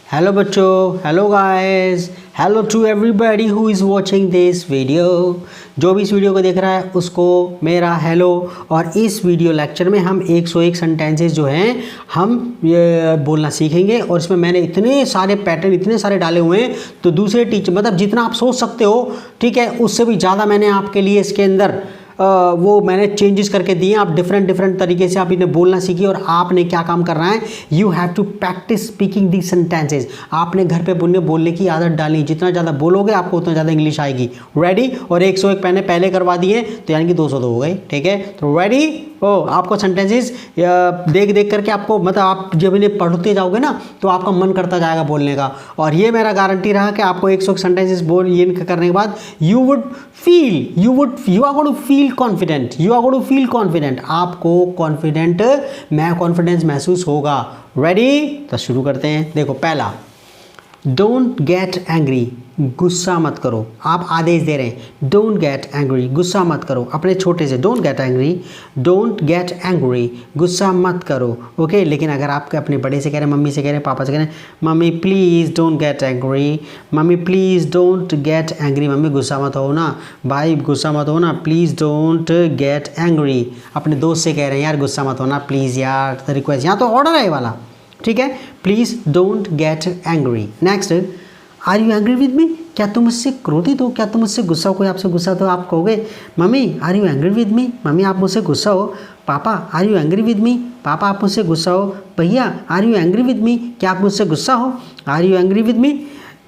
Hello बच्चों, hello guys, hello to everybody who is watching this video. जो भी इस वीडियो को देख रहा है उसको मेरा हेलो। और इस वीडियो लेक्चर में हम 101 सेंटेंसेस जो हैं हम ये बोलना सीखेंगे। और इसमें मैंने इतने सारे पैटर्न इतने सारे डाले हुए हैं, तो दूसरे टीचर मतलब जितना आप सोच सकते हो, ठीक है, उससे भी ज़्यादा मैंने आपके लिए इसके अंदर वो मैंने चेंजेस करके दिए। आप डिफरेंट तरीके से आप इन्हें बोलना सीखिए। और आपने क्या काम करना है, you have to practice speaking the sentences. आपने घर पे बोलने की आदत डालनी। जितना ज़्यादा बोलोगे आपको उतना ज़्यादा इंग्लिश आएगी। रेडी? और 101 मैंने पहले करवा दिए, तो यानी कि 202 हो गए। ठीक है, तो रेडी? आपको सेंटेंसेस देख करके आपको मतलब आप जब इन्हें पढ़ते जाओगे ना तो आपका मन करता जाएगा बोलने का। और ये मेरा गारंटी रहा कि आपको 101 सेंटेंसेस ये करने के बाद you are going to feel confident. आपको कॉन्फिडेंस महसूस होगा। रेडी? तो शुरू करते हैं। देखो, पहला, डोंट गेट एंग्री, गुस्सा मत करो। आप आदेश दे रहे हैं, डोंट गेट एंग्री, गुस्सा मत करो। अपने छोटे से डोंट गेट एंग्री, गुस्सा मत करो। ओके, लेकिन अगर आप अपने बड़े से कह रहे हैं, मम्मी से कह रहे हैं, पापा से कह रहे हैं, mummy please don't get angry, mummy please don't get angry, mummy गुस्सा मत हो ना, भाई गुस्सा मत हो ना, प्लीज़ डोंट गेट एंग्री। अपने दोस्त से कह रहे हैं, यार गुस्सा मत हो ना प्लीज़ यार, रिक्वेस्ट, यहाँ तो ऑर्डर है ये वाला। ठीक है, please don't get angry. Next, are you angry with me, क्या तुम मुझसे क्रोधित हो, क्या तुम मुझसे गुस्सा हो। कोई आपसे गुस्सा तो आप कहोगे mummy are you angry with me, mummy आप मुझसे गुस्सा हो। Papa are you angry with me, papa आप मुझसे गुस्सा हो। Bhaiya are you angry with me, क्या आप मुझसे गुस्सा हो। Are you angry with me.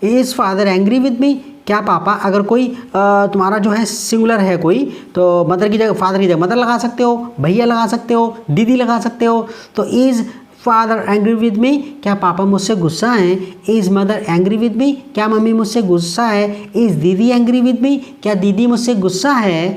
Is father angry with me, क्या पापा, अगर कोई तुम्हारा जो है सिंगुलर है कोई, तो मदर की जगह फादर की जगह मदर लगा सकते हो, भैया लगा सकते हो, दीदी लगा सकते हो। तो is father angry with me, क्या पापा मुझसे गुस्सा हैं। Is mother angry with me, क्या मम्मी मुझसे गुस्सा है। इज़ दीदी एंग्री विद मी, क्या दीदी मुझसे गुस्सा है।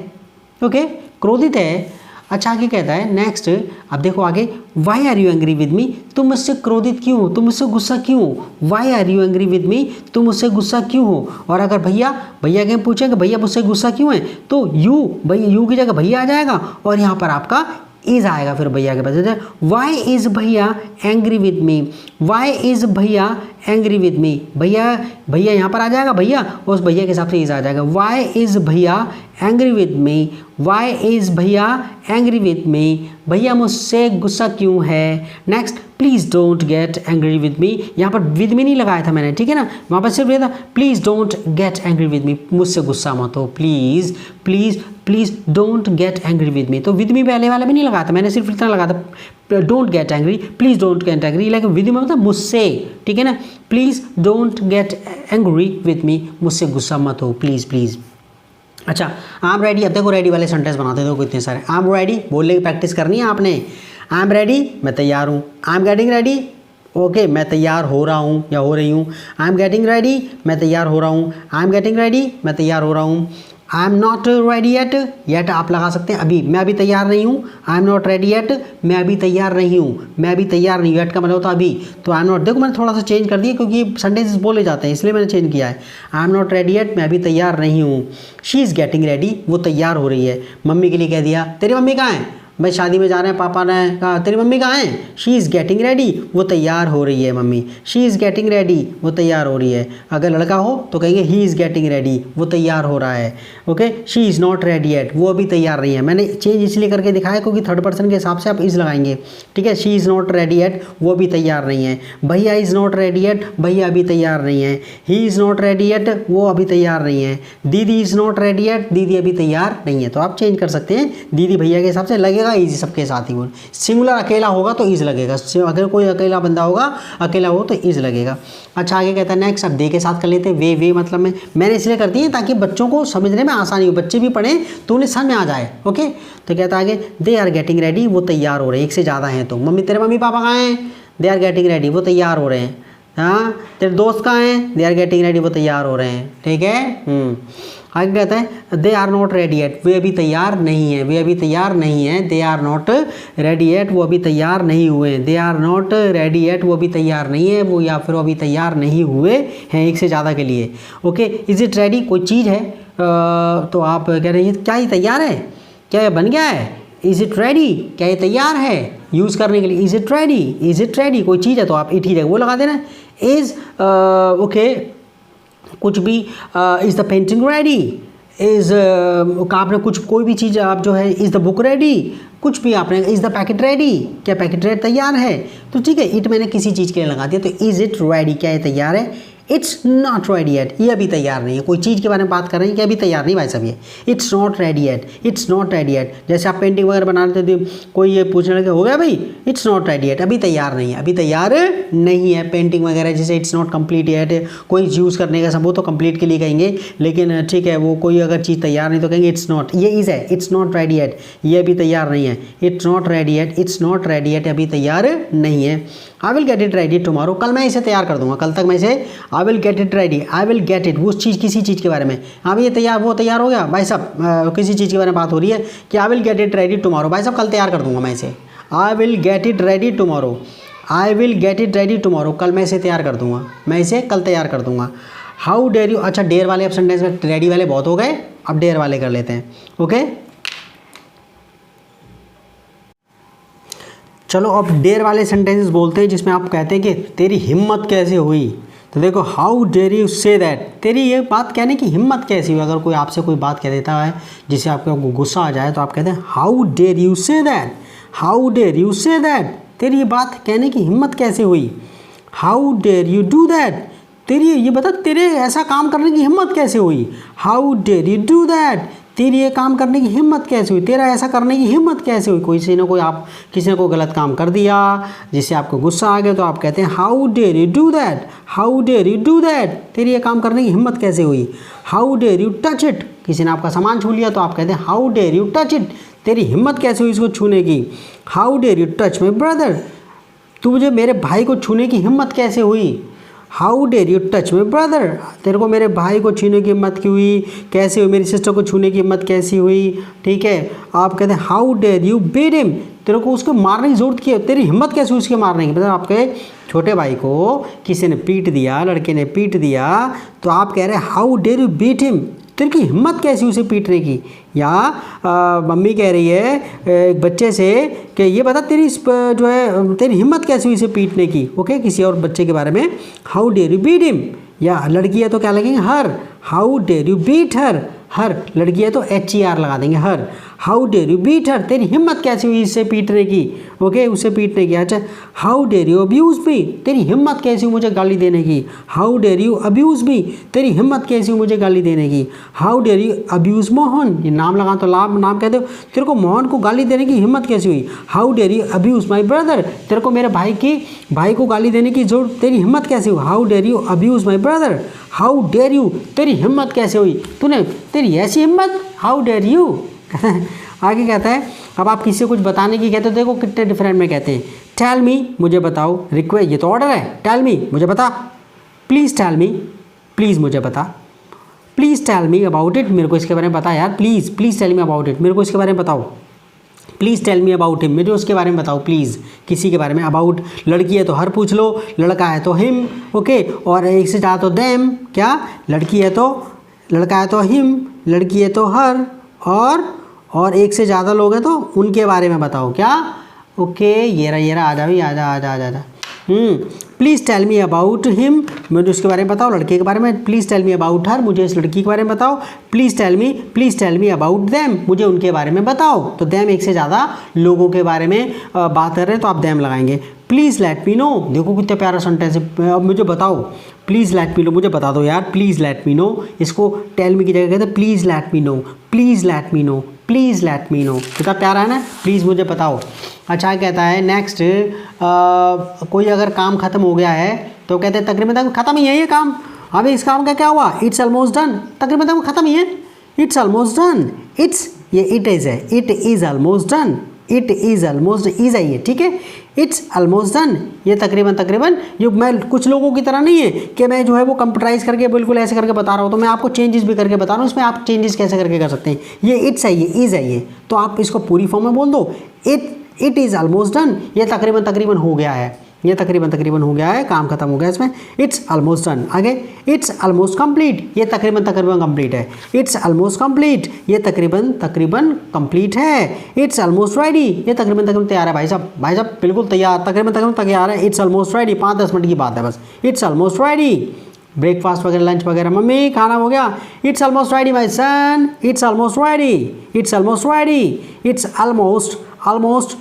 ओके, क्रोधित है। अच्छा, आगे कहता है नेक्स्ट, अब देखो आगे, why are you angry with me, तुम मुझसे क्रोधित क्यों हो, तुम मुझसे गुस्सा क्यों हो। Why are you angry with me, तुम मुझसे गुस्सा क्यों हो। और अगर भैया के पूछेंगे भैया मुझसे गुस्सा क्यों है, तो यू की जगह भैया आ जाएगा और यहाँ पर आपका इज आएगा। फिर भैया के पास why is bhaiya angry with me, why is bhaiya angry with me, भैया यहाँ पर आ जाएगा, भैया उस भैया के हिसाब से इज आ जाएगा। Why is bhaiya angry with me, why is bhaiya angry with me, भैया मुझसे गुस्सा क्यों है। Next, please don't get angry with me, यहाँ पर विद मी नहीं लगाया था मैंने, ठीक है ना, वहाँ पर सिर्फ ये था please don't get angry with मी, मुझसे गुस्सा मत हो, please don't get angry with मी। तो विद मी पहले वाला भी नहीं लगाया था मैंने, सिर्फ इतना लगा था don't get angry, please don't get angry, लेकिन विद मी मतलब मुझसे, ठीक है ना, please don't get angry with मी, मुझसे गुस्सा मत हो प्लीज़। अच्छा, आई एम रेडी। अब देखो रेडी वाले सेंटेंस बनाते हो कितने सारे। आई एम रेडी बोलने की प्रैक्टिस करनी है आपने। आई एम रेडी, मैं तैयार हूँ। I am getting ready, okay, मैं तैयार हो रहा हूँ या हो रही हूँ। आई एम गेटिंग रेडी, मैं तैयार हो रहा हूँ। आई एम गेटिंग रेडी, मैं तैयार हो रहा हूँ। आई एम नॉट रेडी येट आप लगा सकते हैं अभी, मैं अभी तैयार नहीं हूँ। आई एम नॉट रेडी येट, मैं अभी तैयार नहीं हूँ, मैं अभी तैयार नहीं हूँ, येट का मतलब होता है अभी। तो आई एम नॉट, देखो मैंने थोड़ा सा चेंज कर दिया क्योंकि सेंटेंसेस बोले जाते हैं इसलिए मैंने चेंज किया है। I am not ready yet, मैं अभी तैयार नहीं हूँ। शी इज़ गेटिंग रेडी, वो तैयार हो रही है। मम्मी के लिए कह दिया, तेरी मम्मी कहाँ है, मैं शादी में जा रहे हैं, पापा ने कहा तेरी मम्मी कहाँ है। शी इज़ गेटिंग रेडी, वो तैयार हो रही है mummy. She is getting ready, वो तैयार हो रही है। अगर लड़का हो तो कहेंगे ही इज़ गेटिंग रेडी, वो तैयार हो रहा है। Okay, she is not ready yet, वो अभी तैयार नहीं है। मैंने चेंज इसलिए करके दिखाया क्योंकि थर्ड पर्सन के हिसाब से आप इज़ लगाएंगे, ठीक है। She is not ready yet, वो अभी तैयार नहीं है। भैया इज़ नॉट रेडी येट, भैया अभी तैयार नहीं है। He is not ready yet, वो अभी तैयार नहीं है। दीदी इज़ नॉट रेडी येट, दीदी अभी तैयार नहीं है। तो आप चेंज कर सकते हैं, दीदी भैया के हिसाब से लगेगा इज सबके साथ ही बोल। सिंगुलर अकेला होगा तो इज लगेगा, अगर कोई अकेला बंदा होगा अकेला हो तो इज लगेगा। अच्छा, आगे कहता है नेक्स्ट, अब दे के साथ कर लेते हैं। वे मतलब मैंने इसलिए कर दी है ताकि बच्चों को समझने में आसानी हो, बच्चे भी पढ़ें तो उन्हें समझ में आ जाए। ओके, तो कहता है आगे, दे आर गेटिंग रेडी, वो तैयार हो रहे हैं। एक से ज़्यादा हैं तो मम्मी, तेरे मम्मी पापा कहाँ हैं, दे आर गेटिंग रेडी, वो तैयार हो रहे हैं। हाँ, तेरे दोस्त कहाँ हैं, दे आर गेटिंग रेडी, वो तैयार हो रहे हैं। ठीक है। आगे कहता है they are not ready yet, वे अभी तैयार नहीं है, वे अभी तैयार नहीं है। They are not ready yet, वो अभी तैयार नहीं हुए। They are not ready yet, वो अभी तैयार नहीं है, वो या फिर वो अभी तैयार नहीं हुए हैं, एक से ज़्यादा के लिए। ओके, इज़ इट रेडी, कोई चीज़ है तो आप कह रहे हैं क्या ये तैयार है, क्या ये बन गया है। इज़ इट रेडी, क्या ये तैयार है यूज़ करने के लिए। Is it ready, is it ready, कोई चीज़ है तो आप इट ही जगह वो लगा देना। इज़ ओके कुछ भी, is the painting ready, is आपने कुछ कोई भी चीज़ आप जो है, इज़ द बुक रेडी, कुछ भी आपने, इज़ द पैकेट रेडी, क्या पैकेट रेडी तैयार है। तो ठीक है, इट मैंने किसी चीज़ के लिए लगा दिया, तो इज़ इट रेडी, क्या ये तैयार है। इट्स नॉट रेडी एट, ये अभी तैयार नहीं है। कोई चीज़ के बारे में बात कर रहे हैं कि अभी तैयार नहीं भाई साहब ये। It's not ready eight, it's not ready eight. जैसे आप पेंटिंग वगैरह बना लेते थे, कोई ये पूछने लगे हो गया भाई, इट्स नॉट रेडी एट, अभी तैयार नहीं है, अभी तैयार नहीं है। पेंटिंग वगैरह जैसे इट्स नॉट कंप्लीट एट, कोई यूज़ करने का सब वो तो कंप्लीट के लिए कहेंगे, लेकिन ठीक है वो कोई अगर चीज़ तैयार नहीं तो कहेंगे इट्स नॉट। ये इज़ है, इट्स नॉट रेडी एट, ये अभी तैयार नहीं है। It's not ready eight, it's not ready eight, अभी तैयार नहीं है। I will get it ready tomorrow, कल मैं इसे तैयार कर दूंगा, कल तक मैं इसे I will get it ready, I will get it, वो चीज़ किसी चीज़ के बारे में। हाँ ये तैयार, वो तैयार हो गया भाई साहब, किसी चीज़ के बारे में बात हो रही है कि I will get it ready tomorrow, भाई साहब कल तैयार कर दूंगा मैं इसे। I will get it ready tomorrow, I will get it ready tomorrow, कल मैं इसे तैयार कर दूंगा, मैं इसे कल तैयार कर दूंगा। हाउ डेयर यू, अच्छा डेयर वाले अब सेंटेंस में रेडी वाले बहुत हो गए, अब डेयर वाले कर लेते हैं। ओके चलो अब डेयर वाले सेंटेंसेस बोलते हैं जिसमें आप कहते हैं कि तेरी हिम्मत कैसे हुई। तो देखो how dare you say that, तेरी ये बात कहने की हिम्मत कैसी हुई। अगर कोई आपसे कोई बात कह देता है जिससे आपको गुस्सा आ जाए तो आप कहते हैं how dare you say that, how dare you say that, तेरी ये बात कहने की हिम्मत कैसे हुई। How dare you do that, तेरी ये बता तेरे ऐसा काम करने की हिम्मत कैसे हुई। How dare you do that, तेरी ये काम करने की हिम्मत कैसे हुई, तेरा ऐसा करने की हिम्मत कैसे हुई। किसी ने कोई गलत काम कर दिया जिससे आपको गुस्सा आ गया तो आप कहते हैं how dare you do that, how dare you do that, तेरी ये काम करने की हिम्मत कैसे हुई। How dare you touch it, किसी ने आपका सामान छू लिया तो आप कहते हैं how dare you touch it, तेरी हिम्मत कैसे हुई इसको छूने की। How dare you touch my brother, तू मुझे मेरे भाई को छूने की हिम्मत कैसे हुई। How dare you touch my brother, तेरे को मेरे भाई को छूने की हिम्मत क्यों हुई, कैसे हुई, मेरी सिस्टर को छूने की हिम्मत कैसी हुई। ठीक है, आप कहते हैं how dare you beat him, तेरे को उसको मारने की जरूरत की, तेरी हिम्मत कैसे हुई उसके मारने की। मतलब आपके छोटे भाई को किसी ने पीट दिया, लड़के ने पीट दिया तो आप कह रहे हैं how dare you beat him, तेरे की हिम्मत कैसी उसे पीटने की। या मम्मी कह रही है एक बच्चे से कि ये बता तेरी जो है तेरी हिम्मत कैसी हुई इसे पीटने की। ओके, किसी और बच्चे के बारे में how dare you beat him. या लड़की है तो क्या लगेंगे her, how dare you beat her, her लड़की है तो HER लगा देंगे her. How dare you beat her, तेरी हिम्मत कैसी हुई इससे पीटने की। ओके, उसे पीटने की। अच्छा how dare you abuse me, तेरी हिम्मत कैसी हुई मुझे गाली देने की। How dare you abuse me, तेरी हिम्मत कैसी हुई मुझे गाली देने की। How dare you abuse Mohan, ये नाम लगा तो नाम कहते हो, तेरे को मोहन को गाली देने की हिम्मत कैसी हुई। How dare you abuse my brother, तेरे को मेरे भाई को गाली देने की जरूरत, तेरी हिम्मत कैसी हुई। How dare you abuse my brother, how dare you, तेरी हिम्मत कैसे हुई, तूने तेरी ऐसी हिम्मत, हाउ डेयर यू। आगे कहता है अब आप किसी को कुछ बताने की कहते हो, देखो कितने डिफरेंट में कहते हैं। टेल मी, मुझे बताओ। रिक्वेस्ट, ये तो ऑर्डर है। टेल मी, मुझे बता। प्लीज़ टेल मी, प्लीज़ मुझे बता। Please tell me about it, मेरे को इसके बारे में बता यार। Please tell me about it, मेरे को इसके बारे में बताओ। Please tell me about him, मुझे उसके बारे में बताओ प्लीज़। किसी के बारे में अबाउट, लड़की है तो हर पूछ लो, लड़का है तो हिम। ओके, और एक से ज़्यादा तो देम। क्या, लड़की है तो, लड़का है तो हिम, लड़की है तो हर, और एक से ज़्यादा लोग हैं तो उनके बारे में बताओ। क्या, ओके, ये रहा आ जा भाई, आजा। Please tell me about him, मुझे उसके बारे में बताओ। लड़के के बारे में please tell me about her, मुझे इस लड़की के बारे में बताओ। Please tell me about them, मुझे उनके बारे में बताओ। तो देम एक से ज़्यादा लोगों के बारे में बात कर रहे हैं तो आप देम लगाएंगे। प्लीज़ लेट मी नो, देखो कितना प्यारा सेंटेंस है। अब मुझे बताओ, प्लीज़ लेट मी नो, मुझे बता दो यार। प्लीज़ लेट मी नो, इसको टेल मी की जगह कहते हैं please let me know, please let me know, please let me know. कितना प्यारा है ना, प्लीज़ मुझे बताओ। अच्छा कहता है नेक्स्ट, कोई अगर काम ख़त्म हो गया है तो कहते हैं तकरीबन ख़त्म ही है ये काम। अभी इस काम का क्या हुआ, इट्स ऑलमोस्ट डन, तकरीबन ख़त्म ही है, इट्स ऑलमोस्ट डन। इट्स, ये इट इज़ है, it is almost done, it is almost is I है। ठीक है, इट्स ऑलमोस्ट डन, ये तकरीबन ये मैं कुछ लोगों की तरह नहीं है कि मैं जो है वो कंप्यूटराइज करके बिल्कुल ऐसे करके बता रहा हूँ, तो मैं आपको चेंजेस भी करके बता रहा हूँ। इसमें आप चेंजेस कैसे करके कर सकते हैं। ये इट्स आई है, इज़ आई है, तो आप इसको पूरी फॉर्म में बोल दो, इट इज़ ऑलमोस्ट डन, ये तकरीबन हो गया है। ये तकरीबन तकरीबन हो गया है, काम खत्म हो गया इसमें। It's almost done. आगे इट्स ऑलमोस्ट कंप्लीट, ये तकरीबन तकरीबन कंप्लीट है। इट्स ऑलमोस्ट कंप्लीट, ये तकरीबन तकरीबन कंप्लीट है। इट्स ऑलमोस्ट रेडी, ये तकरीबन तकरीबन तैयार है भाई साहब बिल्कुल तैयार, तकरीबन तकरीबन तैयार है। इट्स ऑलमोस्ट रेडी, 5-10 मिनट की बात है बस। इट्स ऑलमोस्ट रेडी, ब्रेकफास्ट वगैरह लंच वगैरह, मम्मी खाना हो गया। It's almost ready my son, it's almost ready, it's almost ready, it's almost almost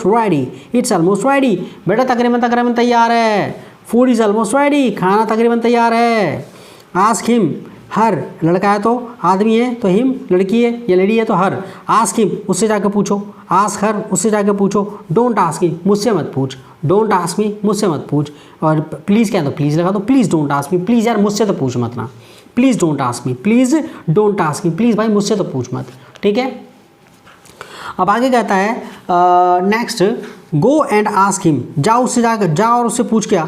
ready, it's almost ready. बेटा तकरीबन तकरीबन तैयार है। फूड इज ऑलमोस्ट रेडी, खाना तकरीबन तैयार है। आस्क हिम, हर, लड़का है तो आदमी है तो हिम, लड़की है या लेडी है तो हर। आस्क हिम, उससे जाके पूछो। आस्क हर, उससे जाके पूछो। डोंट आस्क मी, मुझसे मत पूछ। डोंट आस्क मी, मुझसे मत पूछ। और प्लीज़ क्या तो प्लीज़ लगा दो, please don't ask me, please यार मुझसे तो पूछ मत ना। Please don't ask me, please don't ask me, please भाई मुझसे तो पूछ मत, ठीक है। अब आगे कहता है next, go and ask him, जाओ उससे जाकर, जा और उससे पूछ। क्या?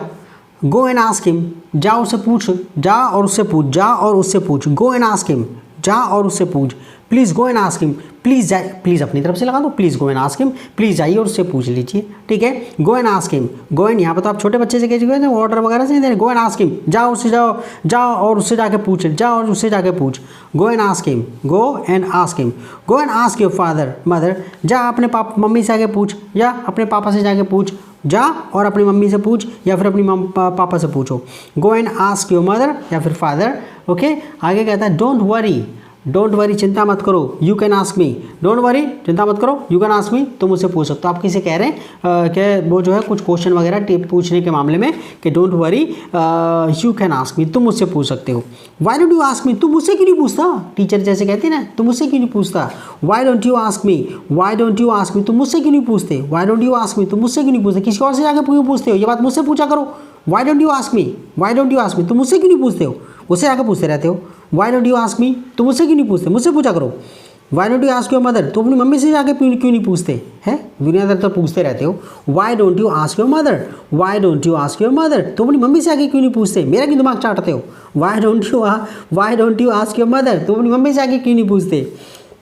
गो एंड आस्क हिम, जा उससे पूछ, जा और उससे पूछ, जा और उससे पूछ। गो एंड आस्क हिम, जा और उससे पूछ। Please go and ask him, please जाए, प्लीज़ अपनी तरफ से लगा दो, please go and ask him, please जाइए और उससे पूछ लीजिए, ठीक है। Go and ask him, go and, यहाँ पर तो आप छोटे बच्चे से कह ऑर्डर वगैरह से नहीं। गो एंड आस्क हिम, जाओ उससे, जाओ और उससे जाके पूछ, जाओ और उससे जाके पूछ। Go and ask him, go and ask him. Go and ask your father mother, जा अपने मम्मी से आगे पूछ, या अपने पापा से जाके पूछ। जा और अपनी मम्मी से पूछ या फिर अपनी पापा से पूछो। Go and ask your mother या फिर फादर, ओके। आगे कहता है डोंट वरी, डोंट वरी, चिंता मत करो। You can ask me, don't worry, चिंता मत करो। यू कैन आस्क मी, तुम मुझसे पूछ सकते हो। आप किसे कह रहे हैं कि वो जो है कुछ क्वेश्चन वगैरह पूछने के मामले में कि don't worry you can ask me, तुम मुझसे पूछ सकते हो। Why don't you ask me, तुम मुझसे क्यों नहीं पूछता? टीचर जैसे कहती है ना, तुम मुझसे क्यों नहीं पूछता? Why don't you ask me, why don't you ask me, तुम मुझसे क्यों नहीं पूछते? Why don't you ask me, तुम मुझसे क्यों नहीं पूछते? किसी और से जाकर क्यों पूछते हो? ये बात मुझसे पूछा करो। Why don't you ask me, why don't you ask me, तुम मुझसे क्यों नहीं पूछते हो? उससे जाकर पूछते रहते हो। Why don't you ask me, तुम मुझसे क्यों नहीं पूछते? मुझसे पूछा करो। Why don't you ask your mother, तुम अपनी मम्मी से जाके क्यों नहीं पूछते हैं? दुनियादार तो पूछते रहते हो। Why don't you ask your mother, why don't you ask your mother, तुम अपनी मम्मी से आके क्यों नहीं पूछते? मेरा क्यों दिमाग चाटते हो? Why don't you ask your mother, तुम अपनी मम्मी से आके क्यों नहीं पूछते?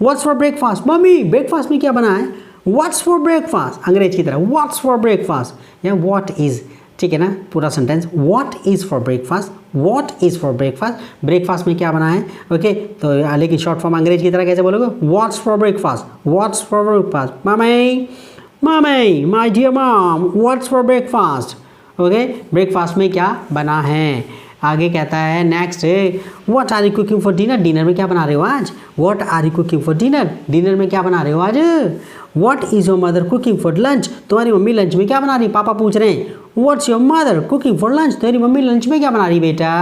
What's for breakfast, mummy breakfast में क्या बना है? व्हाट्स फॉर ब्रेकफास्ट, अंग्रेज की तरह व्हाट्स फॉर ब्रेकफास्ट या व्हाट इज, ठीक है ना, पूरा sentence. What is for breakfast, what is for breakfast, breakfast में क्या बना है, ओके। तो लेकिन शॉर्ट फॉर्म अंग्रेज की तरह कैसे बोलोगे? What's for breakfast, what's for breakfast, mummy mummy my dear mom what's for breakfast, okay. Breakfast में क्या बना है? आगे कहता है next, what are you cooking for dinner, dinner में क्या बना रहे हो आज? What are you cooking for dinner, dinner में क्या बना रहे हो आज? What is your mother cooking for lunch, तुम्हारी मम्मी लंच में क्या बना रही? पापा पूछ रहे हैं what's your mother cooking for lunch, तुम्हारी मम्मी लंच में क्या बना रही बेटा?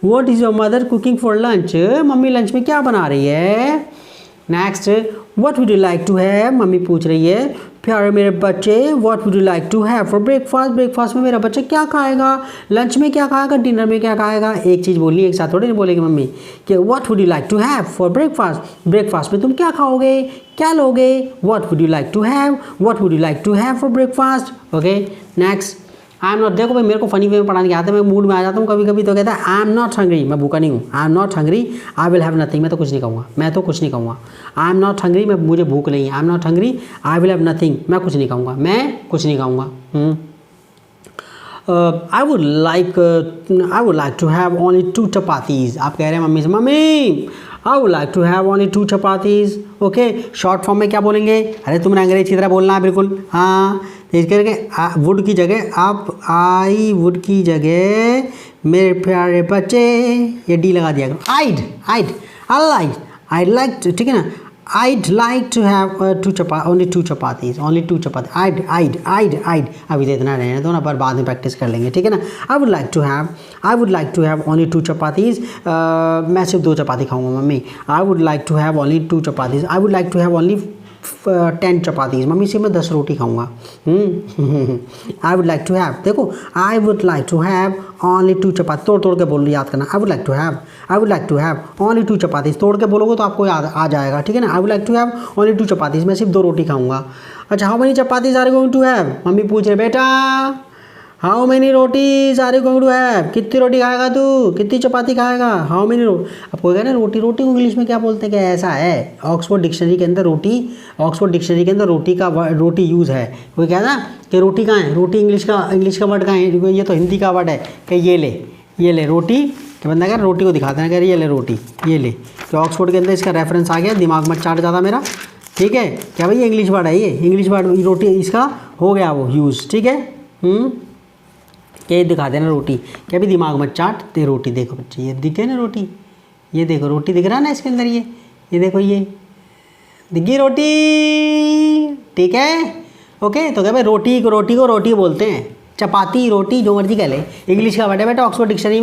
What is your mother cooking for lunch, mummy lunch में क्या बना रही है? Next, what would you like to have, mummy पूछ रही है प्यारे मेरे बच्चे, what would you like to have for breakfast, breakfast में मेरा बच्चा क्या खाएगा? लंच में क्या खाएगा? डिनर में क्या खाएगा? एक चीज़ बोलनी एक साथ थोड़ी नहीं बोलेगी मम्मी कि what would you like to have for breakfast, breakfast में तुम क्या खाओगे, क्या लोगे? What would you like to have, what would you like to have for breakfast, okay. Next, I am not, देखो भाई मेरे को फनी वे में पढ़ाने के आते हैं, मैं मूड में आ जाता हूँ कभी कभी, तो कहता है आई एम नॉट हंग्री, मैं भूखा नहीं हूँ। आई am not hungry, I will have nothing, मैं तो कुछ नहीं कहूँगा, मैं तो कुछ नहीं कहूँगा। आई एम नॉट हंग्री, मैं मुझे भूख नहीं है। I am not hungry, I will have nothing, मैं कुछ नहीं कहूँगा, मैं कुछ नहीं कहूँगा। I would like to have only 2 chapatis, आप कह रहे हैं मम्मी से, mummy I would like to have only 2 chapatis, okay. Short form में क्या बोलेंगे? अरे तुमने अंग्रेज की तरह बोलना है बिल्कुल, हाँ। इस करके वुड की जगह आप आई वुड की जगह मेरे प्यारे बच्चे ये डी लगा दिया करो। I'd like to, ठीक है ना, I'd like to have only 2 chapatis, only 2 chapatis, I'd अभी तो इतना रहने दो ना, पर बाद में प्रैक्टिस कर लेंगे, ठीक है ना। I would like to have only 2 chapatis, मैं सिर्फ 2 चपाती खाऊंगा mummy. I would like to have only 2 chapatis, I would like to have only 10 chapatis, mummy से मैं 10 रोटी खाऊंगा। I would like to have, देखो I would like to have only 2 chapati, तोड़ तोड़ के बोल याद करना। I would like to have only 2 chapatis, तोड़ के बोलोगे तो आपको याद आ जाएगा, ठीक है ना। I would like to have only 2 chapatis, मैं सिर्फ 2 रोटी खाऊंगा। अच्छा, how many chapatis are going to have, mummy पूछ रहे बेटा how many rotis are you going to have, कितनी रोटी खाएगा तू, कितनी चपाती खाएगा, हाउ मेनी अब कोई कहे ना रोटी, रोटी को इंग्लिश में क्या बोलते हैं, क्या ऐसा है ऑक्सफोर्ड डिक्शनरी के अंदर रोटी, ऑक्सफोर्ड डिक्शनरी के अंदर रोटी का रोटी यूज़ है। कोई कहता ना कि रोटी कहाँ है, रोटी इंग्लिश का वर्ड कहाँ है, ये तो हिंदी का वर्ड है कि ये ले रोटी, कि बंदा कह रोटी को दिखाते हैं, कह ये ले रोटी, ये ले, तो ऑक्सफोर्ड के अंदर इसका रेफरेंस आ गया, दिमाग मत चाट ज़्यादा मेरा, ठीक है। क्या भाई ये इंग्लिश वर्ड है, ये इंग्लिश वर्ड रोटी इसका हो गया वो यूज़, ठीक है। ये दिखा देना रोटी, क्या भी दिमाग मत चाट, ते रोटी देखो बच्चे, ये दिखे ना रोटी, ये देखो रोटी दिख रहा है ना इसके अंदर, ये देखो ये दिखी रोटी, ठीक है। ओके, तो क्या भाई रोटी को रोटी बोलते हैं, चपाती रोटी जो मर्जी कह ले, इंग्लिश का वर्ड है बेटा, ऑक्सफोर्ड डिक्शनरी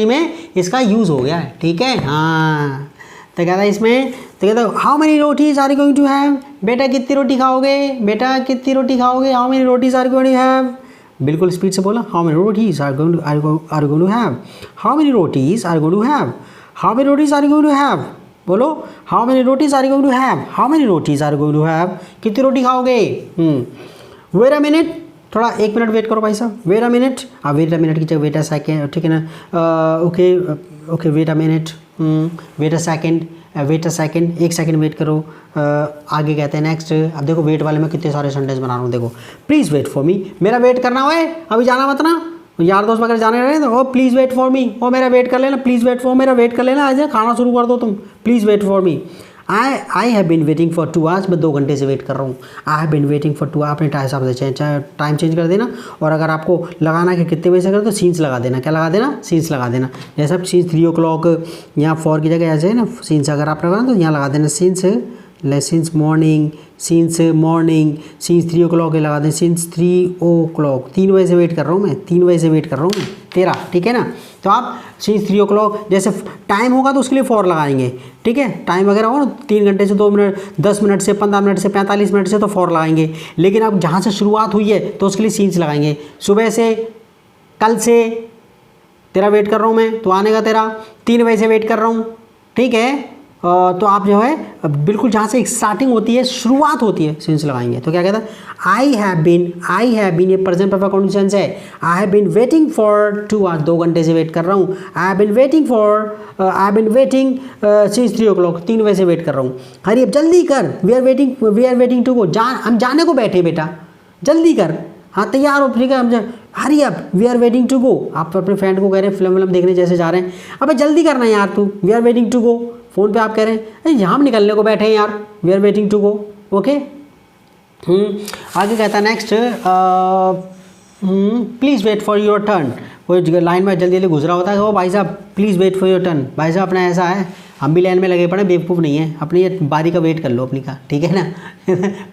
में इसका यूज़ हो गया है, ठीक है। हाँ, तो कहता है इसमें, तो कहता है how many rotis are you going to have, बेटा कितनी रोटी खाओगे, बेटा कितनी रोटी खाओगे, how many rotis are you going to have, बिल्कुल स्पीड से बोला, how many rotis are going to have, how many rotis are going to have, how many rotis are going to have, बोलो how many rotis are going to have, how many rotis are going to have, कितनी रोटी खाओगे। Wait a minute, थोड़ा 1 minute wait करो भाई साहब, wait a minute, wait a minute की जगह वेट अ सेकेंड, ठीक है ना। Okay wait a minute, wait a second, 1 second wait करो। आगे कहते हैं नेक्स्ट, अब देखो वेट वाले में कितने सारे सेंटेंस बना रहा हूँ, देखो प्लीज़ वेट फॉर मी, मेरा वेट करना हो, अभी जाना मत ना, यार दोस्त वगैरह जाने रहे तो oh please wait for me, ओ मेरा वेट कर लेना, प्लीज़ वेट फॉर, मेरा वेट कर लेना, आज खाना शुरू कर दो तुम, please wait for me. I have been waiting for 2 hours, मैं 2 घंटे से वेट कर रहा हूँ। I have been waiting for 2 hours, अपने हिसाब से टाइम चेंज कर देना, और अगर आपको लगाना कि कितने बजे से करें तो सीन्स लगा देना, क्या लगा देना, सीन्स लगा देना, जैसे आप सीन्स 3 o'clock यहाँ 4 की जगह ऐसे है ना, सीन्स अगर आप लगाना तो यहाँ लगा देना scenes, scenes morning, scenes 3 o'clock लगा दें, सीन्स 3 o'clock, 3 बजे से वेट कर रहा हूँ मैं, 3 बजे से वेट कर रहा हूँ मैं तेरा, ठीक है ना। तो आप सीन्स 3 o'clock, जैसे टाइम होगा तो उसके लिए 4 लगाएंगे, ठीक है, टाइम वगैरह हो ना 3 घंटे से 2 मिनट, 10 मिनट से 15 मिनट से 45 मिनट से तो 4 लगाएंगे, लेकिन अब जहाँ से शुरुआत हुई है तो उसके लिए सीन्स लगाएंगे, सुबह से, कल से तेरा वेट कर रहा हूँ मैं, तो आने का तेरा 3 बजे से वेट कर रहा हूँ, ठीक है। तो आप जो है बिल्कुल जहाँ से स्टार्टिंग होती है, शुरुआत होती है, सीन्स लगाएंगे। तो क्या कहता है, आई हैव बीन, ये प्रेजेंट परफेक्ट कंडीशंस है, I have been waiting for 2 hours, 2 घंटे से वेट कर रहा हूँ, I have been waiting since 3 o'clock, 3 बजे से वेट कर रहा हूँ। हरी अब जल्दी कर, we are waiting to go, हम जाने को बैठे बेटा, जल्दी कर, हाँ तैयार हो, ठीक है, हम hurry up, we are waiting to go, आप अपने फ्रेंड को कह रहे हैं फिल्म देखने जैसे जा रहे हैं, अबे जल्दी करना यार तू, we are waiting to go, phone पे आप कह रहे हैं अरे यहाँ हम निकलने को बैठे हैं यार, we are waiting to go, okay. आगे कहता है next, please wait for your turn, कोई लाइन में जल्दी जल्दी गुजरा होता है, ओ भाई साहब please wait for your turn, भाई साहब अपना ऐसा है, हम भी लाइन में लगे पड़े, बेवकूफ़ नहीं है, अपनी ये बारी का वेट कर लो अपनी का, ठीक है ना।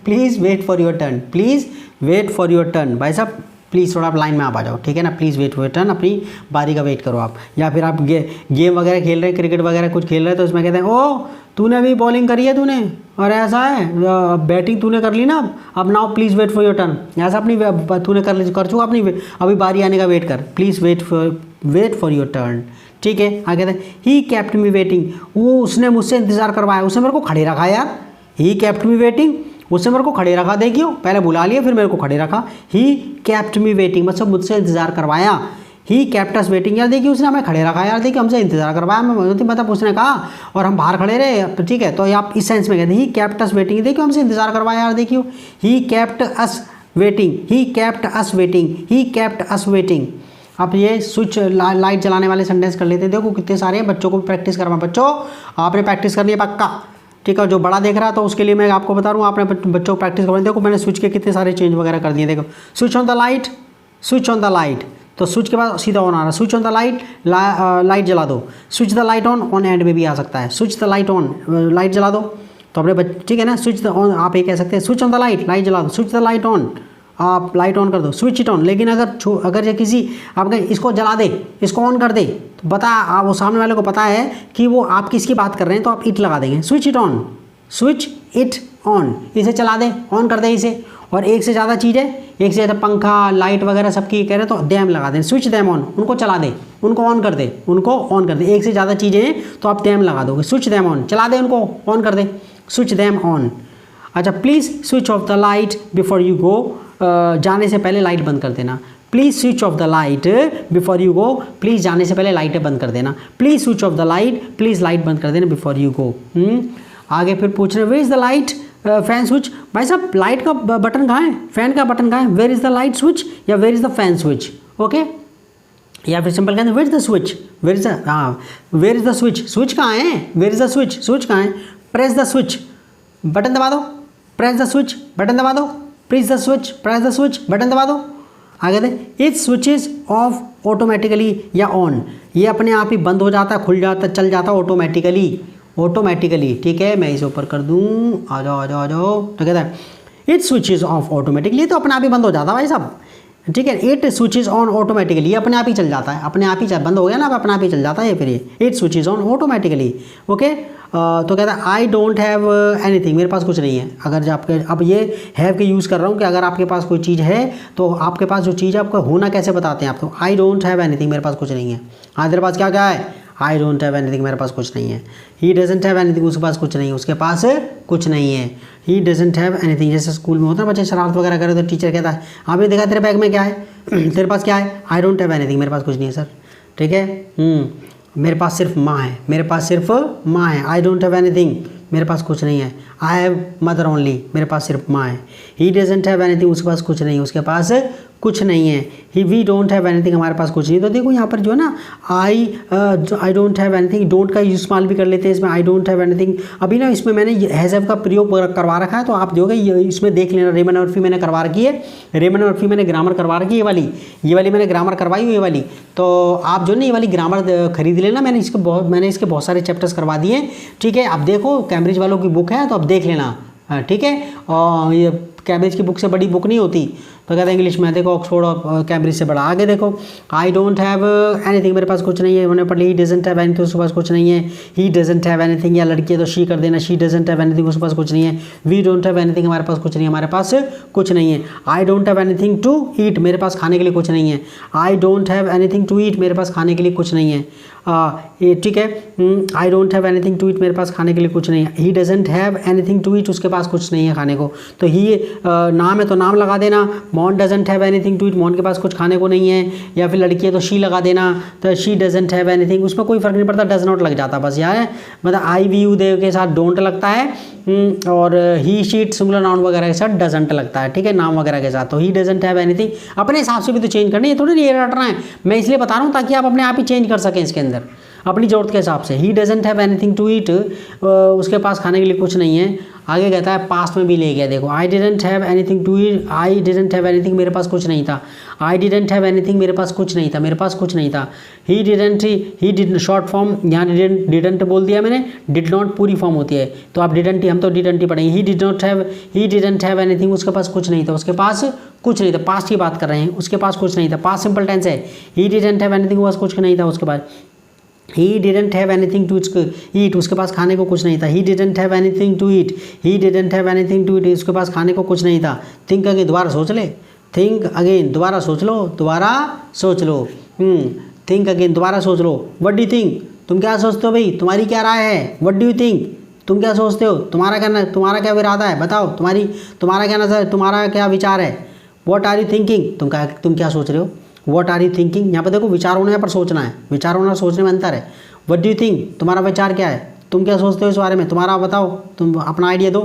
Please wait for your turn, please wait for your turn, भाई साहब प्लीज़ थोड़ा आप लाइन में आ जाओ, ठीक है ना, please wait for your turn, अपनी बारी का वेट करो आप। या फिर आप गेम वगैरह खेल रहे हैं, क्रिकेट वगैरह कुछ खेल रहे हैं, तो उसमें कहते हैं ओ तूने अभी बॉलिंग करी है तूने, और ऐसा है बैटिंग तूने कर ली ना, अब now please wait for your turn, ऐसा अपनी तूने कर चुका अपनी, अभी बारी आने का वेट कर, please wait for your turn, ठीक है। आगे कहते हैं ही केप्ट मी वेटिंग, वो उसने मुझसे इंतज़ार करवाया, उसने मेरे को खड़े रखा यार, ही केप्ट मी वेटिंग, उसने मेरे को खड़े रखा, देखियो पहले बुला लिया फिर मेरे को खड़े रखा, ही केप्ट मी वेटिंग, मतलब मुझसे इंतज़ार करवाया, ही केप्ट अस वेटिंग, यार देखिए उसने हमें खड़े रखा यार, देखिए हमसे इंतज़ार करवाया, मतलब उसने कहा और हम बाहर खड़े रहे, ठीक है। तो आप इस सेंस में कहते हैं ही केप्ट अस वेटिंग, देखियो हमसे इंतज़ार करवाया यार, देखियो he kept us waiting, he kept us waiting, he kept us waiting. आप ये स्विच लाइट जलाने वाले सेंटेंस कर लेते हैं, देखो कितने सारे हैं, बच्चों को प्रैक्टिस करवा, बच्चों आपने प्रैक्टिस करनी है पक्का, ठीक है। जो बड़ा देख रहा है तो उसके लिए मैं आपको बता रहा हूँ, आपने बच्चों को प्रैक्टिस करवानी, देखो मैंने स्विच के कितने सारे चेंज वगैरह कर दिए, देखो switch on the light, switch on the light, तो स्विच के बाद सीधा ऑन आ रहा है, switch on the light, light जला दो, switch the light on and में भी आ सकता है, switch the light on, light जला दो, तो अपने ठीक है ना, स्विच द ऑन आप ये कह सकते हैं, switch on the light, light जला दो, स्विच द लाइट ऑन, आप लाइट ऑन कर दो, स्विच इट ऑन। लेकिन अगर ये किसी आप कहें इसको जला दे, इसको ऑन कर दे, तो बता वो सामने वाले को पता है कि वो आप किसकी बात कर रहे हैं, तो आप इट लगा देंगे, switch it on, switch it on, इसे चला दे, ऑन कर दे इसे। और एक से ज़्यादा चीज़ है, एक से ज़्यादा पंखा लाइट वगैरह सबकी कह रहे हैं, तो डैम लगा दें, स्विच डैम ऑन, उनको चला दे, उनको ऑन कर दे, उनको ऑन कर दे। एक से ज़्यादा चीज़ें हैं तो आप डैम लगा दोगे, स्विच डैम ऑन, चला दे उनको, ऑन कर दे, स्विच डैम ऑन। अच्छा, please switch off the light before you go, जाने से पहले लाइट बंद कर देना। Please switch off the light before you go, please जाने से पहले लाइटें बंद कर देना। Please switch off the light, please light बंद कर देना बिफोर यू गो। आगे फिर पूछ रहे where is the light fan switch. भाई साहब लाइट का बटन कहाँ है, फैन का बटन कहाँ है, where is the light switch या where is the fan switch. Okay, या फिर सिंपल कहते हैं where is the switch, where is the, हाँ where is the switch, switch कहाँ है, where is the switch, switch कहाँ है। प्रेस द स्विच, बटन दबा दो, प्रेस द स्विच, बटन दबा दो, press the switch, press the switch, button दबा दो। आगे दे इट स्विचेस ऑफ ऑटोमेटिकली या ऑन, ये अपने आप ही बंद हो जाता है, खुल जाता, चल जाता ऑटोमेटिकली, ऑटोमेटिकली। ठीक है, मैं इसे ऊपर कर दूँ, आ जाओ आ जाओ आ जाओ। तो कहता है इट स्विचेस ऑफ ऑटोमेटिकली, तो अपने आप ही बंद हो जाता है भाई साहब। ठीक है, इट स्विचेस ऑन ऑटोमेटिकली, ये अपने आप ही चल जाता है, अपने आप ही बंद हो गया ना, अब अपने आप ही चल जाता है ये। फिर ये it switches on automatically. Okay, तो कहता है आई डोंट हैव एनीथिंग, मेरे पास कुछ नहीं है। अगर जो आपके, अब ये हैव के यूज़ कर रहा हूँ कि अगर आपके पास कोई चीज़ है तो आपके पास जो चीज़ है आपका होना कैसे बताते हैं आप, तो आई डोंट हैव एनीथिंग, मेरे पास कुछ नहीं है। हाँ तेरे पास क्या क्या है, आई डोंट हैव एनीथिंग, मेरे पास कुछ नहीं है। ही डजंट हैव एनीथिंग, उसके पास कुछ नहीं है, उसके पास कुछ नहीं है। ही डजंट हैव एनीथिंग, जैसे स्कूल में होता है बच्चे शरारत वगैरह करे तो टीचर कहता है आपने देखा तेरे बैग में क्या है, तेरे पास क्या है, आई डोंट हैव एनीथिंग, मेरे पास कुछ नहीं है सर। ठीक है, मेरे पास सिर्फ माँ है, मेरे पास सिर्फ माँ है। आई डोंट हैव एनीथिंग, मेरे पास कुछ नहीं है। आई हैव मदर ओनली, मेरे पास सिर्फ माँ है। ही डजंट हैव एनीथिंग, उसके पास कुछ नहीं, उसके पास कुछ नहीं है। ही वी डोंट हैव एनीथिंग, हमारे पास कुछ नहीं। तो देखो यहाँ पर जो है ना I don't have anything, don't का इस्तेमाल भी कर लेते हैं इसमें, आई डोंट हैव एनीथिंग। अभी ना इसमें मैंने हैज़ हैव का प्रयोग करवा रखा है, तो आप जो है इसमें देख लेना। रेमन मर्फी मैंने करवा रखी है, रेमन मर्फी मैंने ग्रामर करवा रखी है, ये वाली मैंने ग्रामर करवाई हुई, ये वाली। तो आप जो है ना ये वाली ग्रामर खरीद लेना, मैंने इसके बहुत सारे चैप्टर्स करवा दिए। ठीक है, आप देखो कैम्ब्रिज वालों की बुक है तो आप देख लेना। ठीक है, और ये कैम्ब्रिज की बुक से बड़ी बुक नहीं होती। तो कहते हैं इंग्लिश में देखो ऑक्सफोर्ड और कैम्ब्रिज से बड़ा। आगे देखो आई डोंट हैव एनीथिंग, मेरे पास कुछ नहीं है। उन्होंने पढ़ ली ही डजंट हैव एनीथिंग, उसके पास कुछ नहीं है। ही डजंट हैव एनीथिंग, या लड़की है तो शी कर देना, शी डजंट हैव एनीथिंग, उसके पास कुछ नहीं है। वी डोंट हैव एनीथिंग, हमारे पास कुछ नहीं है, हमारे पास कुछ नहीं है। I don't have anything to eat, मेरे पास खाने के लिए कुछ नहीं है। I don't have anything to eat, मेरे पास खाने के लिए कुछ नहीं है। ठीक है, I don't have anything to eat, मेरे पास खाने के लिए कुछ नहीं है। He doesn't have anything to eat, उसके पास कुछ नहीं है खाने को। तो ही नाम है तो नाम लगा देना। मॉन doesn't have anything to eat, मॉन के पास कुछ खाने को नहीं है। या फिर लड़की है तो शी लगा देना, तो शी डजंट हैव एनीथिंग, उसमें कोई फर्क नहीं पड़ता, डज नॉट लग जाता बस यार। मतलब आई वी यू दे के साथ डोंट लगता है, और ही शीट सिंगुलर नाउन वगैरह के साथ डजंट लगता है। ठीक है, नाम वगैरह के साथ। तो ही डजंट हैव एनीथिंग अपने हिसाब से भी तो चेंज करना है, ये थोड़ी ये रटना है। मैं इसलिए बता रहा हूँ ताकि आप अपने आप ही चेंज कर सकें इसके अंदर अपनी ज़रूरत के हिसाब से। He doesn't have anything to eat, उसके पास खाने के लिए कुछ नहीं है। आगे कहता है पास्ट में भी ले गया, देखो I didn't have anything to eat, I didn't have anything, मेरे पास कुछ नहीं था। आई डिडंट हैव एनीथिंग, मेरे पास कुछ नहीं था, मेरे पास कुछ नहीं था। He didn't, he did short form, यहाँ डिडंट बोल दिया मैंने, डिड नॉट पूरी फॉर्म होती है, तो आप डिडंट ही, हम तो डिडंट ही पढ़ेंगे। ही डिडंट हैव एनीथिंग, उसके पास कुछ नहीं था, उसके पास कुछ नहीं था। पास्ट की बात कर रहे हैं, उसके पास कुछ नहीं था, पास्ट सिंपल टेंस है। ही डिडंट हैव एनीथिंग, बस कुछ नहीं था उसके पास। He didn't have anything to eat, उसके पास खाने को कुछ नहीं था। He didn't have anything to eat, he didn't have anything to eat, उसके पास खाने को कुछ नहीं था। थिंक अगेन, दोबारा सोच ले, थिंक अगेन, दोबारा सोच लो, दोबारा सोच लो। थिंक अगेन, दोबारा सोच लो। व्हाट डू यू थिंक, तुम क्या सोचते हो भाई, तुम्हारी क्या राय है। व्हाट डू यू थिंक, तुम क्या सोचते हो, तुम्हारा क्या इरादा है, बताओ तुम्हारा क्या नजर, तुम्हारा क्या विचार है। व्हाट आर यू थिंकिंग, तुम क्या सोच रहे हो। व्हाट आर यू थिंकिंग, यहाँ पर देखो विचार होना, यहाँ पर सोचना है। विचार होना सोचने में अंतर है। व्हाट डू यू थिंक, तुम्हारा विचार क्या है, तुम क्या सोचते हो इस बारे में, तुम्हारा बताओ, तुम अपना आइडिया दो।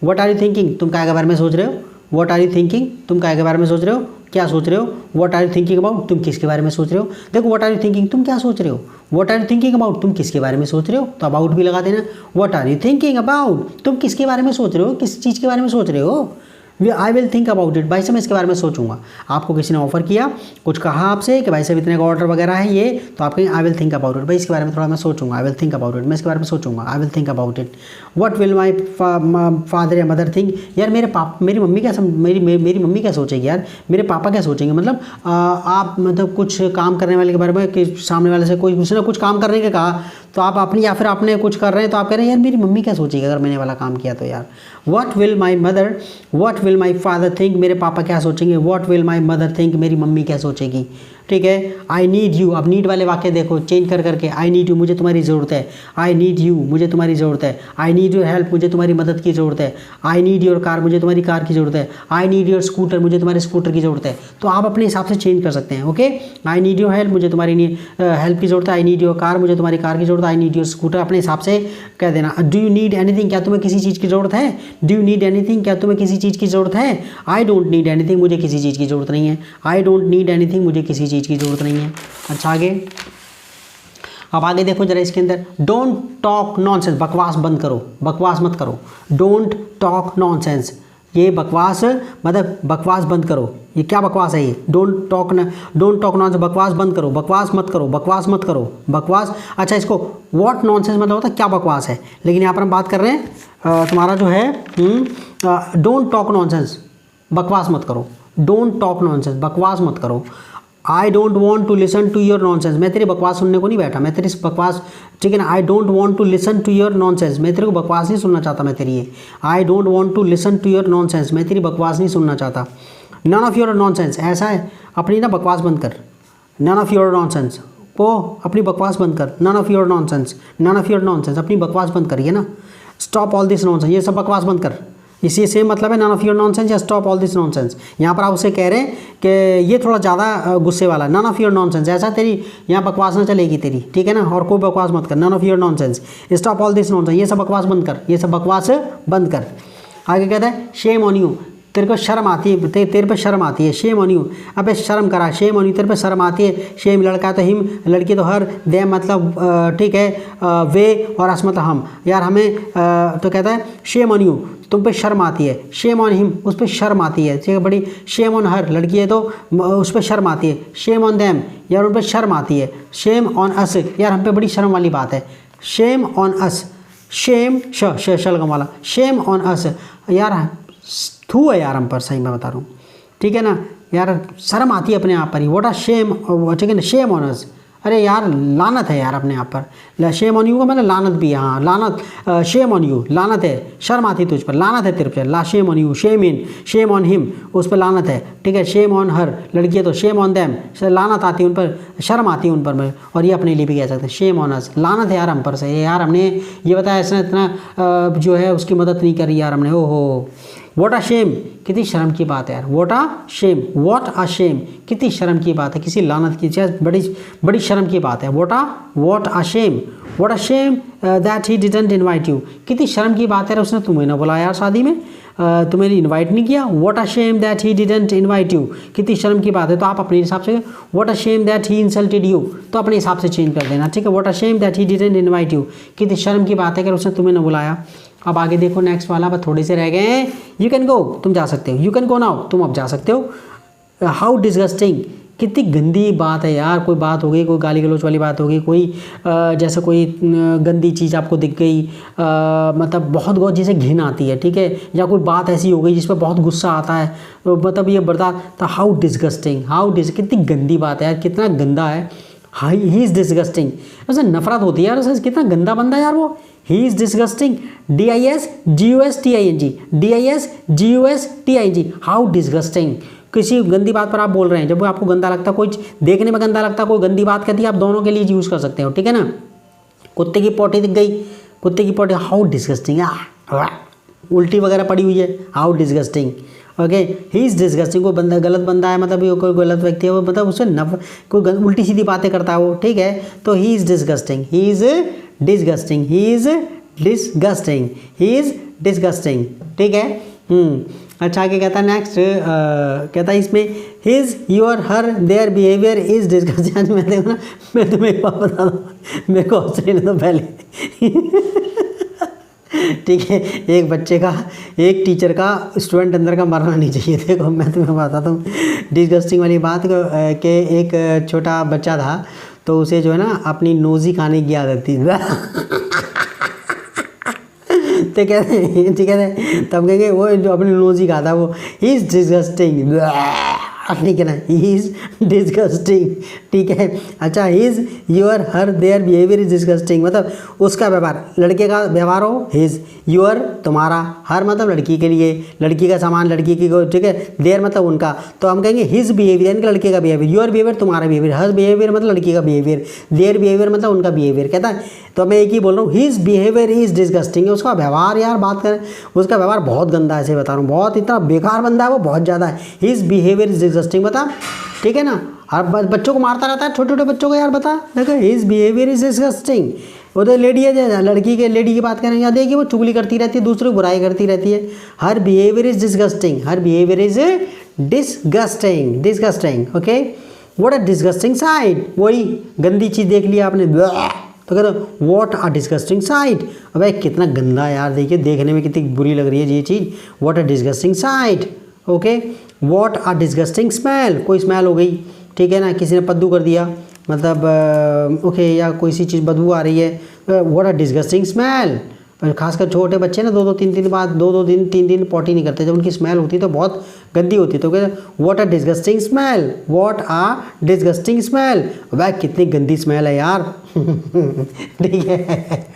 व्हाट आर यू थिंकिंग, तुम क्या के बारे में सोच रहे हो। व्हाट आर यू थिंकिंग, तुम क्या के बारे में सोच रहे हो, क्या सोच रहे हो। What are you thinking about, तुम किसके बारे में सोच रहे हो। देखो व्हाट आर यू थिंकिंग, तुम क्या सोच रहे हो। What are you thinking about, तुम किसके बारे में सोच रहे हो, तो अबाउट भी लगा देना। What are you thinking about, तुम किसके बारे में सोच रहे हो, किस चीज़ के बारे में सोच रहे हो। I will think about it, भाई साहब मैं इसके बारे में सोचूंगा। आपको किसी ने ऑफर किया, कुछ कहा आपसे कि भाई साहब इतने का ऑर्डर वगैरह है ये, तो आप कहें I will think about it, भाई इसके बारे में थोड़ा मैं सोचूंगा। I will think about it, मैं इसके बारे में सोचूंगा। I will think about it. What will my father या मदर थिंक, यार मेरी मम्मी क्या सोचेगी यार, मेरे पापा क्या सोचेंगे। मतलब आप मतलब कुछ काम करने वाले के बारे में कि सामने वाले से उसने कुछ काम करने के कहा, तो आप अपनी, या फिर आपने कुछ कर रहे हैं तो आप कह रहे हैं यार मेरी मम्मी क्या सोचेगी अगर मैंने वाला काम किया तो यार। What will my father think, मेरे पापा क्या सोचेंगे। What will my mother think, मेरी मम्मी क्या सोचेगी। ठीक है। आई नीड यू, अब नीड वाले वाक्य देखो चेंज कर करके, आई नीड यू मुझे तुम्हारी ज़रूरत है, आई नीड यू मुझे तुम्हारी ज़रूरत है, आई नीड योर हेल्प मुझे तुम्हारी मदद की ज़रूरत है, आई नीड योर कार मुझे तुम्हारी कार की ज़रूरत है, आई नीड योर स्कूटर मुझे तुम्हारे स्कूटर की ज़रूरत है। तो आप अपने हिसाब से चेंज कर सकते हैं। Okay, I need your help मुझे तुम्हारी हेल्प की ज़रूरत है, आई नीड योर कार मुझे तुम्हारी कार की ज़रूरत है, आई नीड योर स्कूटर अपने हिसाब से कह देना। डू यू नीड एनीथिंग, क्या तुम्हें किसी चीज़ की ज़रूरत है, डू यू नीड एनीथिंग, क्या तुम्हें किसी चीज़ की ज़रूरत है, आई डोंट नीड एनीथिंग मुझे किसी चीज़ की ज़रूरत नहीं है, आई डोंट नीड एनीथिंग मुझे किसी चीज़ की ज़रूरत नहीं है। अच्छा आगे, अब आगे देखो जरा इसके अंदर, डोंट टॉक नॉनसेंस, बकवास बंद करो, बकवास मत करो, डोंट टॉक नॉनसेंस, ये बकवास मतलब बकवास बंद करो, ये क्या बकवास है ये, डोंट टॉक नॉनसेंस, बकवास बंद करो, बकवास मत करो, बकवास मत करो, बकवास। अच्छा इसको व्हाट नॉनसेंस मतलब होता है क्या बकवास है, लेकिन यहाँ पर हम बात कर रहे हैं तुम्हारा जो है डोंट टॉक नॉनसेंस, बकवास मत करो, डोंट टॉक नॉनसेंस, बकवास मत करो। I don't want to listen to your nonsense, मैं तेरी बकवास सुनने को नहीं बैठा, मैं तेरी बकवास, ठीक है ना। I don't want to listen to your nonsense, मैं तेरे को बकवास नहीं सुनना चाहता मैं तेरी ये। I don't want to listen to your nonsense, मैं तेरी बकवास नहीं सुनना चाहता। नन ऑफ योर नॉनसेंस, ऐसा है अपनी ना बकवास बंद कर, नन ऑफ योर नॉनसेंस, वो अपनी बकवास बंद कर, none of your nonsense, none of your nonsense, अपनी बकवास बंद करिए ना। स्टॉप ऑल दिस नॉनसेंस, ये सब बकवास बंद कर, इसी सेम मतलब है नन ऑफ योर नॉनसेंस या स्टॉप ऑल दिस नॉनसेंस। यहाँ पर आप उसे कह रहे हैं कि ये थोड़ा ज़्यादा गुस्से वाला, नन ऑफ योर नॉनसेंस, ऐसा तेरी यहाँ बकवास ना चलेगी तेरी, ठीक है ना, और कोई बकवास मत कर, none of your nonsense, stop all this nonsense, ये सब बकवास बंद कर, ये सब बकवास बंद कर। आगे कहता है शेम ऑन यू, तेरे को शर्म आती है, तेरे पे शर्म आती है, शेम ऑन यू, अबे शर्म करा, शेम ऑन यू, तेरे पे शर्म आती है। शेम लड़का तो हिम, लड़की तो हर, दे मतलब ठीक है वे, और अस मतलब हम, यार हमें तो कहता है शेम ऑन यू, तुम पे शर्म आती है, शेम ऑन हिम, उस पर शर्म आती है, ठीक है बड़ी, शेम ऑन हर, लड़की है तो उस पर शर्म आती है, शेम ऑन देम, यार उन पर शर्म आती है, शेम ऑन अस, यार हम पे बड़ी शर्म वाली बात है, शेम ऑन अस, शेम शलगम वाला, शेम ऑन अस, यार थू है यार हम पर, सही मैं बता रहा हूँ, ठीक है ना, यार शर्म आती है अपने आप पर ही, व्हाट अ शेम, ठीक है ना, शेम ऑन अस, अरे यार लानत है यार अपने आप पर, शेम ऑन यू का मतलब लानत भी है, हाँ लानत, शेम ऑन यू लानत है, शर्म आती है तुझ पर, लानत है तेरे पर, ला shame on you, shame in, shame on him, उस पर लानत है, ठीक है, शेम ऑन हर, लड़की है तो शेम ऑन देम, लानत आती है उन पर, शर्म आती है उन पर, और ये अपने लिए भी कह सकते हैं, शेम ऑन अस, लानत है यार हम पर से, यार हमने ये बताया इसने इतना जो है उसकी मदद नहीं करी यार हमने, ओहो। वॉट आ शेम, कितनी शर्म की बात है यार, what a shame, what a shame, कितनी शर्म की बात है, किसी लानत की चीज़, बड़ी बड़ी शर्म की बात है, what a shame, what a shame that he didn't invite you, कितनी शर्म की बात है यार उसने तुम्हें ना बुलाया यार शादी में, तुम्हें इनवाइट नहीं किया, what a shame that he didn't invite you, कितनी शर्म की बात है। तो आप अपने हिसाब से what a shame that he insulted you, तो अपने हिसाब से चेंज कर देना, ठीक है, what a shame that he didn't invite you, कितनी शर्म की बात है कि उसने तुम्हें ना बुलाया। अब आगे देखो नेक्स्ट वाला, बस थोड़े से रह गए हैं, यू कैन गो, तुम जा सकते हो, यू कैन गो नाउ, तुम अब जा सकते हो। हाउ डिस्गस्टिंग, कितनी गंदी बात है यार, कोई बात हो गई, कोई गाली गलौज वाली बात हो गई, कोई जैसे कोई गंदी चीज़ आपको दिख गई, मतलब बहुत जैसे घिन आती है, ठीक है, या कोई बात ऐसी हो गई जिस पर बहुत गुस्सा आता है, तो मतलब ये बर्दाश्त, हाउ डिस्गस्टिंग, कितनी गंदी बात है यार, कितना गंदा है, ही इज़ डिस्गस्टिंग, उसे नफरत होती है यार, उसे कितना गंदा बंदा है यार वो, he is disgusting, DISGUSTING, DISGUSTING, how disgusting, किसी गंदी बात पर आप बोल रहे हैं, जब आपको गंदा लगता है, कोई देखने में गंदा लगता है, कोई गंदी बात कहती है, आप दोनों के लिए यूज़ कर सकते हो, ठीक है ना। कुत्ते की पोटी दिख गई, कुत्ते की पोटी, हाउ डिस्गस्टिंग, उल्टी वगैरह पड़ी हुई है, how disgusting, okay, he is disgusting, कोई बंदा गलत बंदा है, मतलब कोई गलत व्यक्ति है वो, मतलब उसे कोई उल्टी सीधी बातें करता है वो, ठीक है, तो he is disgusting, he is disgusting, he is disgusting, he is disgusting, ठीक है। अच्छा आगे कहता है नेक्स्ट, कहता है इसमें his your her their behaviour is disgusting. आज मैं देखो ना, मैं तुम्हें एक बात बता दूँ, मेरे को ऑस्ट्रेलिया तो पहले ठीक है, एक बच्चे का, एक टीचर का स्टूडेंट अंदर का मरना नहीं चाहिए। देखो मैं तुम्हें बताता हूँ डिस्गस्टिंग वाली बात कि एक छोटा बच्चा था, तो उसे जो है ना अपनी नोज़ी खाने की आदत थी तो कहते हैं, ठीक है, तब कहेंगे वो जो अपनी नोज़ी खाता वो ही इज़ डिस्गस्टिंग, ठीक है ना, ही इज़ डिस्गस्टिंग, ठीक है। अच्छा, his your her their behaviour is disgusting, मतलब उसका व्यवहार, लड़के का व्यवहार हो हिज, योर तुम्हारा, हर मतलब लड़की के लिए, लड़की का सामान लड़की की, ठीक है, देयर मतलब उनका, तो हम कहेंगे हिज बिहेवियर यानी कि लड़के का बिहेवियर, योर बिहेवियर तुम्हारा बिहेवियर, हर बिहेवियर मतलब लड़की का बिहेवियर, देयर बिहेवियर मतलब उनका बिहेवियर, कहता है। तो मैं एक ही बोल रहा हूँ, हिज बिहेवियर इज डिस्गस्टिंग, उसका व्यवहार, यार बात करें, उसका व्यवहार बहुत गंदा है, ऐसे बता रहा हूँ, बहुत इतना बेकार बंदा है वो, बहुत ज़्यादा है। हिज बिहेवियर इज डिस्गस्टिंग, बता, ठीक है ना। हर बच्चों को मारता रहता है, छोटे छोटे बच्चों को, यार बता, देखो हिज बिहेवियर इज डिस्गस्टिंग। उधर लेडी है, लेडी की बात करें, या देखिए वो चुगली करती रहती है, दूसरों की बुराई करती रहती है। Her behaviour is disgusting, her behaviour is disgusting, disgusting, okay. What a disgusting sight, वही गंदी चीज़ देख लिया आपने, तो कहते व्हाट अ डिस्गस्टिंग साइट, अबे कितना गंदा है यार, देखिए देखने में कितनी बुरी लग रही है ये चीज़, what a disgusting sight, okay. What a disgusting smell, कोई स्मेल हो गई, ठीक है ना, किसी ने पद्दू कर दिया, मतलब ओके, या कोई सी चीज़ बदबू आ रही है, व्हाट अ डिस्गस्टिंग स्मेल। खासकर छोटे बच्चे ना 2-3 दिन बाद 2-3 दिन पॉटी नहीं करते, जब उनकी स्मेल होती है तो बहुत गंदी होती है, तो कहते what a disgusting smell, what a disgusting smell, वह कितनी गंदी स्मेल है यार, ठीक है।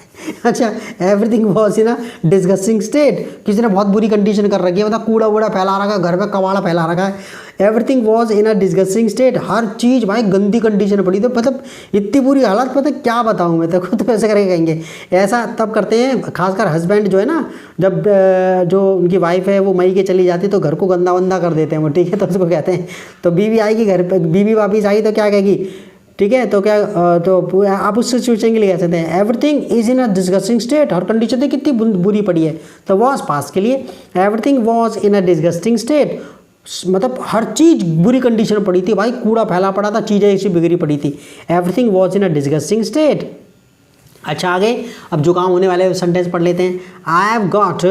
अच्छा, everything was in a disgusting state, किसी ने बहुत बुरी कंडीशन कर रखी है, मतलब कूड़ा वूड़ा फैला रखा है, घर में कबाड़ा फैला रखा है। Everything was in a disgusting state, हर चीज़ भाई गंदी कंडीशन पड़ी, तो मतलब इतनी बुरी हालत, पता क्या बताऊँ मैं तेरे को, तो ऐसे करके कहेंगे। ऐसा तब करते हैं, खासकर हस्बैंड जो है ना, जब जो उनकी वाइफ है वो मई के चली जाती है तो घर को गंदा वंदा कर देते हैं वो, ठीक है, तो उसको कहते हैं। तो बीवी आएगी घर पर, बीवी वापिस आई तो क्या कहेगी, ठीक है, तो क्या तो आप उस सिचुएशन के लिए कह सकते हैं everything is in a disgusting state, her condition देखिए कितनी बुरी पड़ी है, तो वॉज पास के लिए, everything was in a disgusting state, मतलब हर चीज़ बुरी कंडीशन में पड़ी थी भाई, कूड़ा फैला पड़ा था, चीज़ें ऐसी बिगड़ी पड़ी थी। Everything was in a disgusting state. अच्छा, आगे अब जुकाम होने वाले सेंटेंस पढ़ लेते हैं। I have got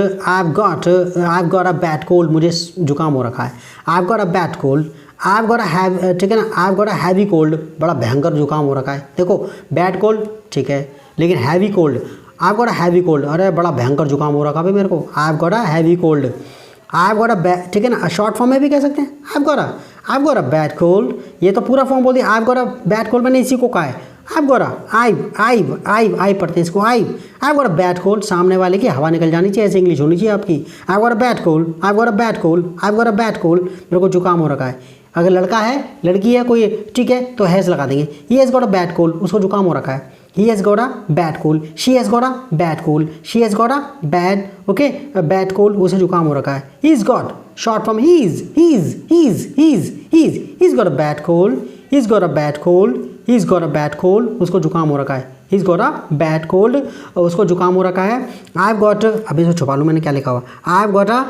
a bad cold, मुझे जुकाम हो रखा है। I have got a bad cold, I have got a have, ठीक है ना, I have got a heavy cold, बड़ा भयंकर जुकाम हो रखा है। देखो बैड कोल्ड ठीक है, लेकिन heavy cold, I have got a heavy cold, अरे बड़ा भयंकर जुकाम हो रखा भाई मेरे को, I have got a heavy cold. I have got a, ठीक है ना, शॉर्ट फॉर्म में भी कह सकते हैं I have got a bad cold, ये तो पूरा फॉर्म बोल दिया। I have got a bad cold मैंने इसी को कहा है। आई हैव गॉट अ, आई पढ़ते हैं इसको, I have got a bad cold, सामने वाले की हवा निकल जानी चाहिए, ऐसे इंग्लिश होनी चाहिए आपकी। I have got a bad cold, I have got a bad cold, I have got a bad cold, मेरे को जुकाम हो रखा है। अगर लड़का है, लड़की है कोई, ठीक है, तो हैज़ लगा देंगे। He has got a bad cold, उसको जुकाम हो रखा है। He has got a bad cold. She has got a bad cold. She has got a bad, okay, a bad cold. उसे जुकाम हो रखा है। He's got, short form he's got a bad cold. He's got a bad cold. He's got a bad cold. उसको जुकाम हो रखा है। He's got a bad cold. उसको जुकाम हो रखा है। I've got, अभी इसको छुपा लूँ मैंने क्या लिखा हुआ। I've got a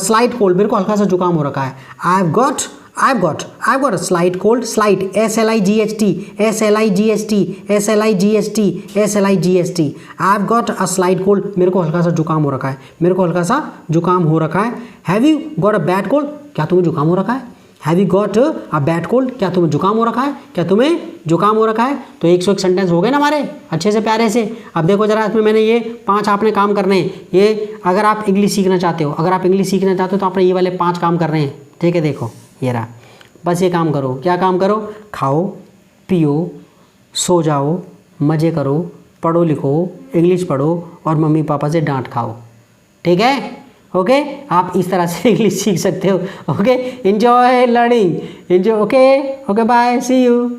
slight cold. मेरे को हल्का सा जुकाम हो रखा है। I've got a slight cold, slight, S-L-I-G-H-T, I've got a slight cold, मेरे को हल्का सा जुकाम हो रखा है, मेरे को हल्का सा जुकाम हो रखा है। Have you got a bad cold, क्या तुम्हें जुकाम हो रखा है? Have you got a bad cold, क्या तुम्हें जुकाम हो रखा है? क्या तुम्हें जुकाम हो रखा है? तो 101 सेंटेंस हो गए ना हमारे, अच्छे से प्यारे से। अब देखो जरा, इसमें मैंने ये 5 आपने काम करने हैं। ये अगर आप इंग्लिश सीखना चाहते हो, तो आपने ये वाले 5 काम करने हैं, ठीक है। देखो ये रहा, बस ये काम करो। क्या काम करो? खाओ, पियो, सो जाओ, मज़े करो, पढ़ो लिखो, इंग्लिश पढ़ो और मम्मी पापा से डांट खाओ, ठीक है। ओके, आप इस तरह से इंग्लिश सीख सकते हो। Okay, enjoy learning, enjoy, okay, bye, see you.